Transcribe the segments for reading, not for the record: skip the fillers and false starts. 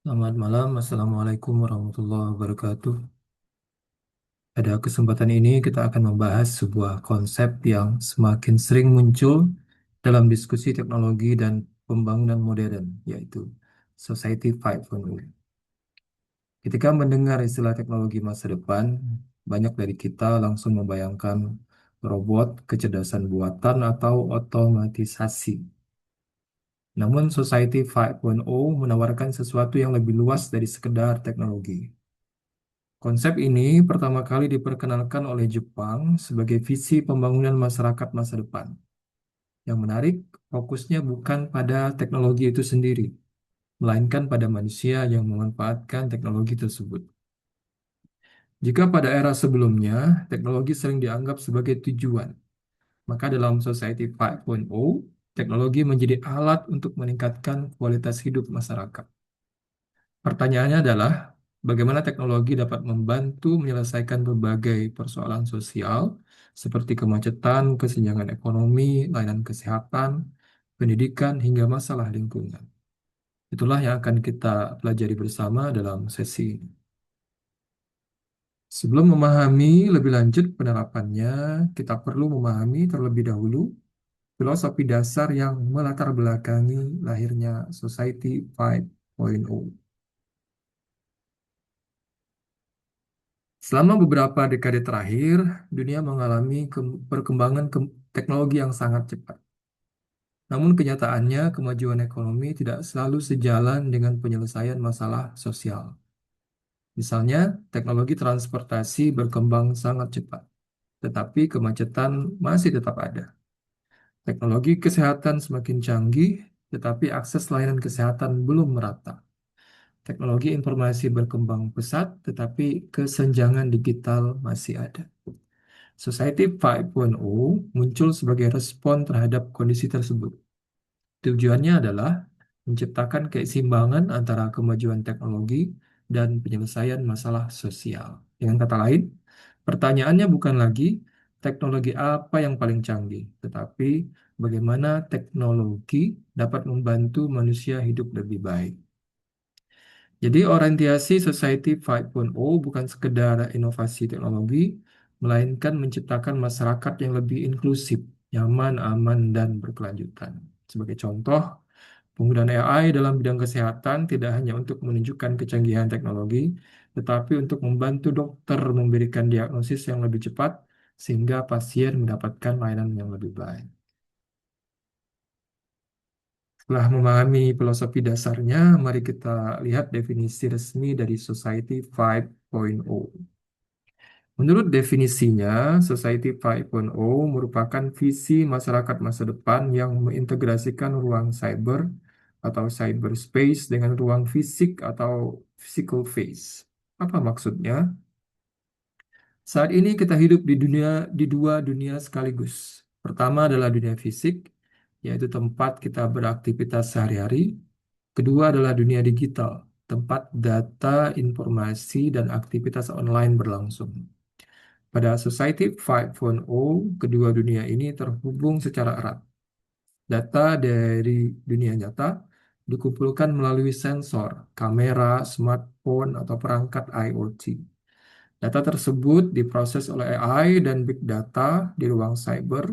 Selamat malam, Assalamualaikum warahmatullahi wabarakatuh. Pada kesempatan ini kita akan membahas sebuah konsep yang semakin sering muncul dalam diskusi teknologi dan pembangunan modern, yaitu Society 5.0. Ketika mendengar istilah teknologi masa depan, banyak dari kita langsung membayangkan robot, kecerdasan buatan, atau otomatisasi. Namun Society 5.0 menawarkan sesuatu yang lebih luas dari sekedar teknologi. Konsep ini pertama kali diperkenalkan oleh Jepang sebagai visi pembangunan masyarakat masa depan. Yang menarik, fokusnya bukan pada teknologi itu sendiri, melainkan pada manusia yang memanfaatkan teknologi tersebut. Jika pada era sebelumnya, teknologi sering dianggap sebagai tujuan, maka dalam Society 5.0, teknologi menjadi alat untuk meningkatkan kualitas hidup masyarakat. Pertanyaannya adalah, bagaimana teknologi dapat membantu menyelesaikan berbagai persoalan sosial seperti kemacetan, kesenjangan ekonomi, layanan kesehatan, pendidikan, hingga masalah lingkungan. Itulah yang akan kita pelajari bersama dalam sesi ini. Sebelum memahami lebih lanjut penerapannya, kita perlu memahami terlebih dahulu filosofi dasar yang melatar belakangi lahirnya Society 5.0. Selama beberapa dekade terakhir, dunia mengalami perkembangan teknologi yang sangat cepat. Namun kenyataannya, kemajuan ekonomi tidak selalu sejalan dengan penyelesaian masalah sosial. Misalnya, teknologi transportasi berkembang sangat cepat, tetapi kemacetan masih tetap ada. Teknologi kesehatan semakin canggih, tetapi akses layanan kesehatan belum merata. Teknologi informasi berkembang pesat, tetapi kesenjangan digital masih ada. Society 5.0 muncul sebagai respon terhadap kondisi tersebut. Tujuannya adalah menciptakan keseimbangan antara kemajuan teknologi dan penyelesaian masalah sosial. Dengan kata lain, pertanyaannya bukan lagi teknologi apa yang paling canggih, tetapi bagaimana teknologi dapat membantu manusia hidup lebih baik. Jadi orientasi Society 5.0 bukan sekedar inovasi teknologi, melainkan menciptakan masyarakat yang lebih inklusif, nyaman, aman, dan berkelanjutan. Sebagai contoh, penggunaan AI dalam bidang kesehatan tidak hanya untuk menunjukkan kecanggihan teknologi, tetapi untuk membantu dokter memberikan diagnosis yang lebih cepat, sehingga pasien mendapatkan layanan yang lebih baik. Setelah memahami filosofi dasarnya, mari kita lihat definisi resmi dari Society 5.0. Menurut definisinya, Society 5.0 merupakan visi masyarakat masa depan yang mengintegrasikan ruang cyber atau cyberspace dengan ruang fisik atau physical space. Apa maksudnya? Saat ini kita hidup di dua dunia sekaligus. Pertama adalah dunia fisik, yaitu tempat kita beraktivitas sehari-hari. Kedua adalah dunia digital, tempat data, informasi, dan aktivitas online berlangsung. Pada Society 5.0, kedua dunia ini terhubung secara erat. Data dari dunia nyata dikumpulkan melalui sensor, kamera, smartphone, atau perangkat IoT. Data tersebut diproses oleh AI dan big data di ruang cyber.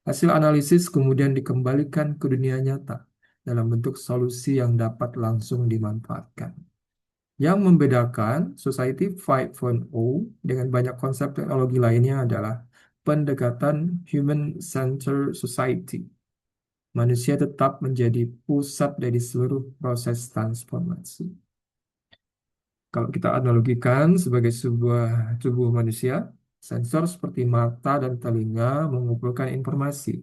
Hasil analisis kemudian dikembalikan ke dunia nyata dalam bentuk solusi yang dapat langsung dimanfaatkan. Yang membedakan Society 5.0 dengan banyak konsep teknologi lainnya adalah pendekatan human-centered society. Manusia tetap menjadi pusat dari seluruh proses transformasi. Kalau kita analogikan sebagai sebuah tubuh manusia, sensor seperti mata dan telinga mengumpulkan informasi.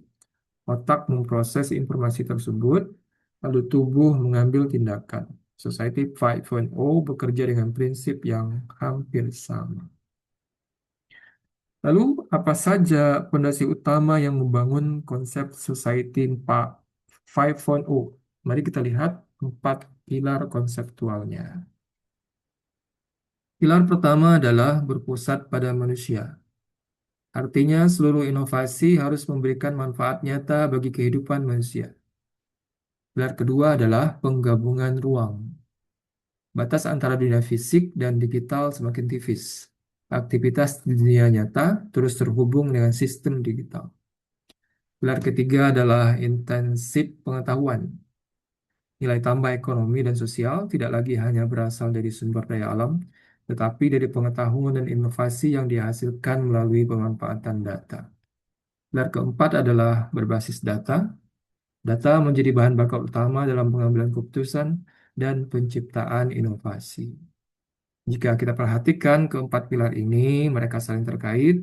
Otak memproses informasi tersebut, lalu tubuh mengambil tindakan. Society 5.0 bekerja dengan prinsip yang hampir sama. Lalu, apa saja fondasi utama yang membangun konsep Society 5.0? Mari kita lihat 4 pilar konseptualnya. Pilar pertama adalah berpusat pada manusia. Artinya, seluruh inovasi harus memberikan manfaat nyata bagi kehidupan manusia. Pilar kedua adalah penggabungan ruang. Batas antara dunia fisik dan digital semakin tipis. Aktivitas di dunia nyata terus terhubung dengan sistem digital. Pilar ketiga adalah intensif pengetahuan. Nilai tambah ekonomi dan sosial tidak lagi hanya berasal dari sumber daya alam, tetapi dari pengetahuan dan inovasi yang dihasilkan melalui pemanfaatan data. Pilar keempat adalah berbasis data. Data menjadi bahan bakar utama dalam pengambilan keputusan dan penciptaan inovasi. Jika kita perhatikan keempat pilar ini, mereka saling terkait.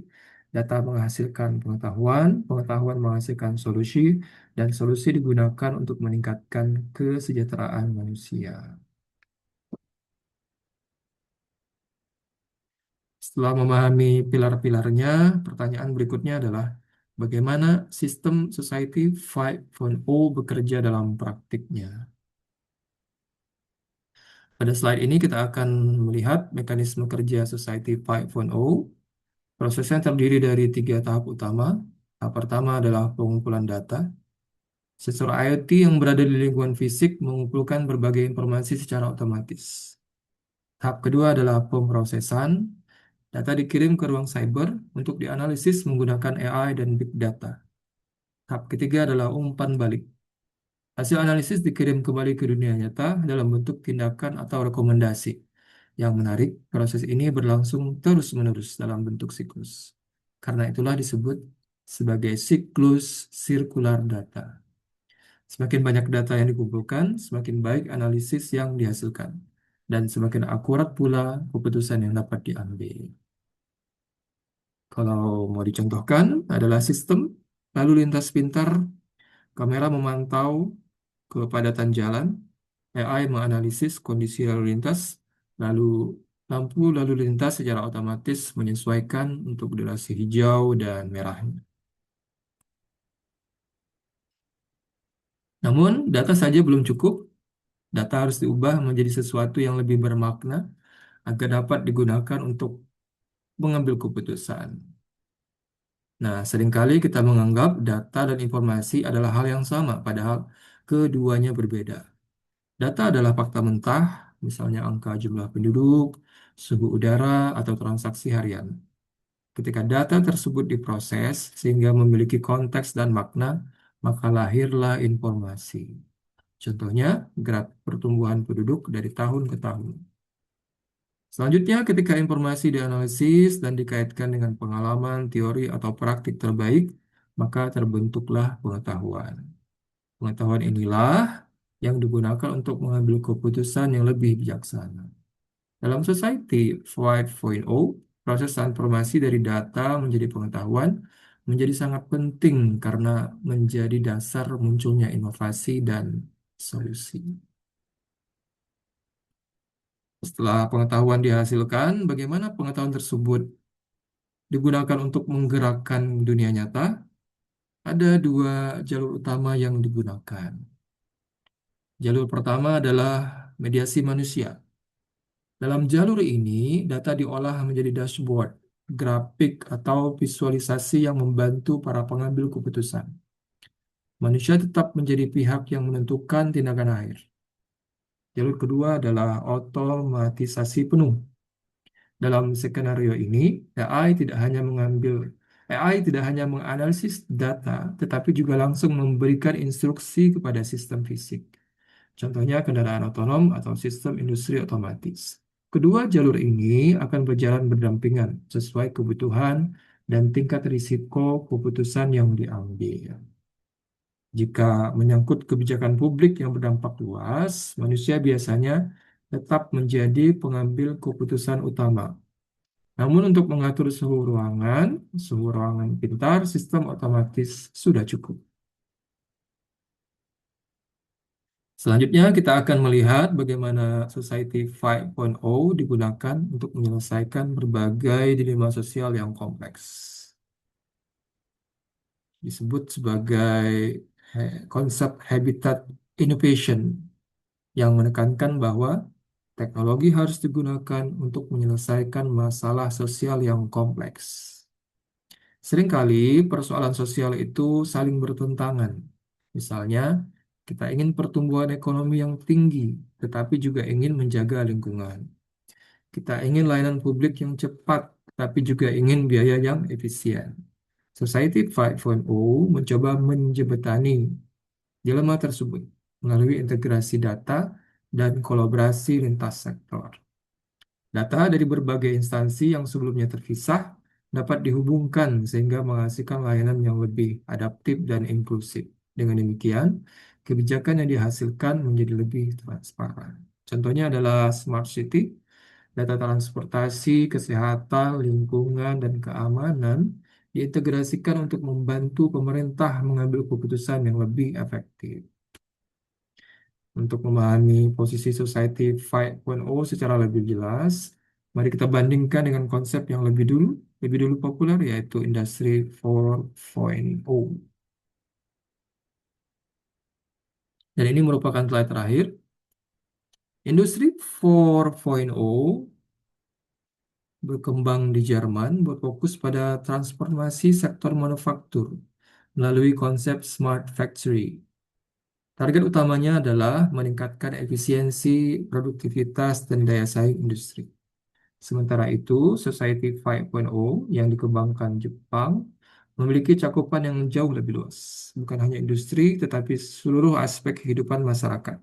Data menghasilkan pengetahuan, pengetahuan menghasilkan solusi, dan solusi digunakan untuk meningkatkan kesejahteraan manusia. Setelah memahami pilar-pilarnya, pertanyaan berikutnya adalah bagaimana sistem Society 5.0 bekerja dalam praktiknya. Pada slide ini kita akan melihat mekanisme kerja Society 5.0. Prosesnya terdiri dari tiga tahap utama. Tahap pertama adalah pengumpulan data. Sensor IoT yang berada di lingkungan fisik mengumpulkan berbagai informasi secara otomatis. Tahap kedua adalah pemrosesan. Data dikirim ke ruang cyber untuk dianalisis menggunakan AI dan big data. Tahap ketiga adalah umpan balik. Hasil analisis dikirim kembali ke dunia nyata dalam bentuk tindakan atau rekomendasi. Yang menarik, proses ini berlangsung terus-menerus dalam bentuk siklus. Karena itulah disebut sebagai siklus sirkular data. Semakin banyak data yang dikumpulkan, semakin baik analisis yang dihasilkan. Dan semakin akurat pula keputusan yang dapat diambil. Kalau mau dicontohkan adalah sistem lalu lintas pintar, kamera memantau kepadatan jalan, AI menganalisis kondisi lalu lintas, lalu lampu lalu lintas secara otomatis menyesuaikan untuk durasi hijau dan merahnya. Namun, data saja belum cukup. Data harus diubah menjadi sesuatu yang lebih bermakna agar dapat digunakan untuk mengambil keputusan. Nah, seringkali kita menganggap data dan informasi adalah hal yang sama, padahal keduanya berbeda. Data adalah fakta mentah, misalnya angka jumlah penduduk, suhu udara, atau transaksi harian. Ketika data tersebut diproses sehingga memiliki konteks dan makna, maka lahirlah informasi. Contohnya, graf pertumbuhan penduduk dari tahun ke tahun. Selanjutnya, ketika informasi dianalisis dan dikaitkan dengan pengalaman, teori, atau praktik terbaik, maka terbentuklah pengetahuan. Pengetahuan inilah yang digunakan untuk mengambil keputusan yang lebih bijaksana. Dalam Society 5.0, proses transformasi dari data menjadi pengetahuan menjadi sangat penting karena menjadi dasar munculnya inovasi dan solusi. Setelah pengetahuan dihasilkan, bagaimana pengetahuan tersebut digunakan untuk menggerakkan dunia nyata? Ada dua jalur utama yang digunakan. Jalur pertama adalah mediasi manusia. Dalam jalur ini, data diolah menjadi dashboard, grafik, atau visualisasi yang membantu para pengambil keputusan. Manusia tetap menjadi pihak yang menentukan tindakan akhir. Jalur kedua adalah otomatisasi penuh. Dalam skenario ini, AI tidak hanya menganalisis data, tetapi juga langsung memberikan instruksi kepada sistem fisik. Contohnya kendaraan otonom atau sistem industri otomatis. Kedua jalur ini akan berjalan berdampingan sesuai kebutuhan dan tingkat risiko keputusan yang diambil. Jika menyangkut kebijakan publik yang berdampak luas, manusia biasanya tetap menjadi pengambil keputusan utama. Namun untuk mengatur suhu ruangan pintar, sistem otomatis sudah cukup. Selanjutnya kita akan melihat bagaimana Society 5.0 digunakan untuk menyelesaikan berbagai dilema sosial yang kompleks. Disebut sebagai konsep habitat innovation yang menekankan bahwa teknologi harus digunakan untuk menyelesaikan masalah sosial yang kompleks. Seringkali persoalan sosial itu saling bertentangan. Misalnya, Kita ingin pertumbuhan ekonomi yang tinggi, tetapi juga ingin menjaga lingkungan. Kita ingin layanan publik yang cepat, tapi juga ingin biaya yang efisien. Society 5.0 mencoba menjembatani dilema tersebut melalui integrasi data dan kolaborasi lintas sektor. Data dari berbagai instansi yang sebelumnya terpisah dapat dihubungkan sehingga menghasilkan layanan yang lebih adaptif dan inklusif. Dengan demikian, kebijakan yang dihasilkan menjadi lebih transparan. Contohnya adalah Smart City, data transportasi, kesehatan, lingkungan, dan keamanan diintegrasikan untuk membantu pemerintah mengambil keputusan yang lebih efektif. Untuk memahami posisi Society 5.0 secara lebih jelas, mari kita bandingkan dengan konsep yang lebih dulu populer yaitu Industri 4.0. Dan ini merupakan slide terakhir. Industri 4.0 berkembang di Jerman berfokus pada transformasi sektor manufaktur melalui konsep Smart Factory. Target utamanya adalah meningkatkan efisiensi, produktivitas, dan daya saing industri. Sementara itu, Society 5.0 yang dikembangkan Jepang memiliki cakupan yang jauh lebih luas, bukan hanya industri, tetapi seluruh aspek kehidupan masyarakat.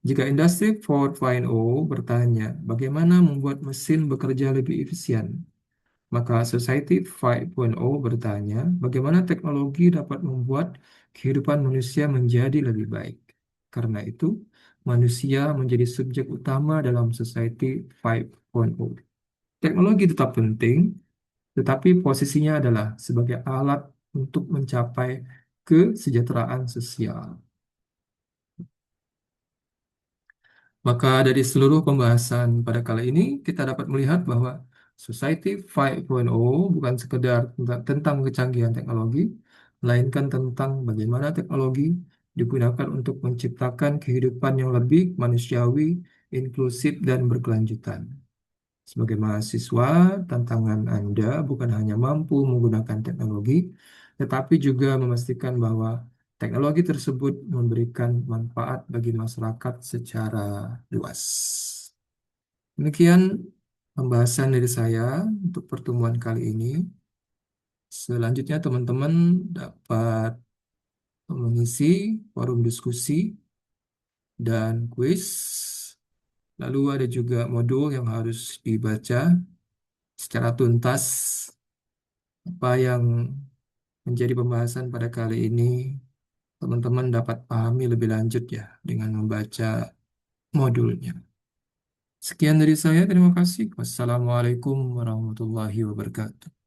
Jika industri 4.0 bertanya bagaimana membuat mesin bekerja lebih efisien, maka Society 5.0 bertanya bagaimana teknologi dapat membuat kehidupan manusia menjadi lebih baik. Karena itu, manusia menjadi subjek utama dalam Society 5.0. Teknologi tetap penting, tetapi posisinya adalah sebagai alat untuk mencapai kesejahteraan sosial. Maka dari seluruh pembahasan pada kali ini, kita dapat melihat bahwa Society 5.0 bukan sekedar tentang kecanggihan teknologi, melainkan tentang bagaimana teknologi digunakan untuk menciptakan kehidupan yang lebih manusiawi, inklusif, dan berkelanjutan. Sebagai mahasiswa, tantangan Anda bukan hanya mampu menggunakan teknologi, tetapi juga memastikan bahwa teknologi tersebut memberikan manfaat bagi masyarakat secara luas. Demikian pembahasan dari saya untuk pertemuan kali ini. Selanjutnya, teman-teman dapat mengisi forum diskusi dan kuis. Lalu ada juga modul yang harus dibaca secara tuntas. Apa yang menjadi pembahasan pada kali ini, teman-teman dapat pahami lebih lanjut ya dengan membaca modulnya. Sekian dari saya, terima kasih. Wassalamualaikum warahmatullahi wabarakatuh.